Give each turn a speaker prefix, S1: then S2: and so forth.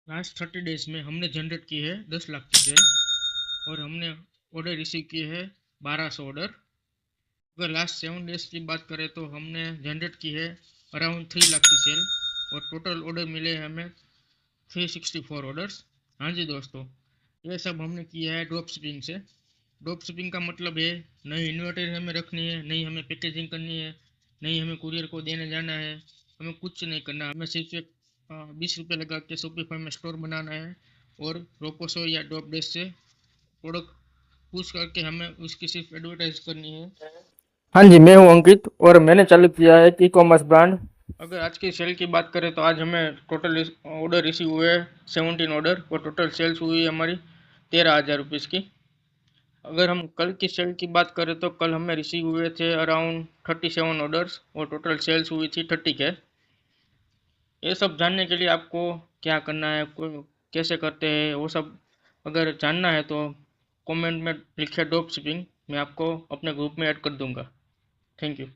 S1: Last 30 days में हमने generate की है 10 लाख की सेल और हमने ऑर्डर रिसीव किए हैं 1200 ऑर्डर। अगर लास्ट 7 डेज की बात करें तो हमने जनरेट की है अराउंड 3 लाख की सेल और टोटल ऑर्डर मिले हैं हमें 364 ऑर्डर्स। हाँ जी दोस्तों, ये सब हमने किया है ड्रॉप शिपिंग से। ड्रॉप शिपिंग का मतलब है नहीं इन्वेंटरी हमें रखनी है, नहीं हमें पैकेजिंग करनी है, नहीं हमें कुरियर को देने जाना है, हमें कुछ नहीं करना। हमें सिर्फ एक 20 रुपये लगा के शॉपिफाई में स्टोर बनाना है और रोपोसो या ड्रॉप डैश से प्रोडक्ट पुश करके हमें उसकी सिर्फ एडवर्टाइज करनी है।
S2: हाँ जी, मैं हूँ अंकित और मैंने चालू किया है ई कॉमर्स ब्रांड।
S1: अगर आज की सेल की बात करें तो आज हमें टोटल ऑर्डर रिसीव हुए 17 ऑर्डर और टोटल सेल्स हुई है हमारी 13,000 रुपीज़ की। अगर हम कल की सेल की बात करें तो कल हमें रिसीव हुए थे अराउंड 37 ऑर्डर्स और टोटल सेल्स हुई थी 30 के। ये सब जानने के लिए आपको क्या करना है, कैसे करते हैं वो सब अगर जानना है तो कमेंट में लिखे ड्रॉप शिपिंग, मैं आपको अपने ग्रुप में ऐड कर दूंगा। Thank you.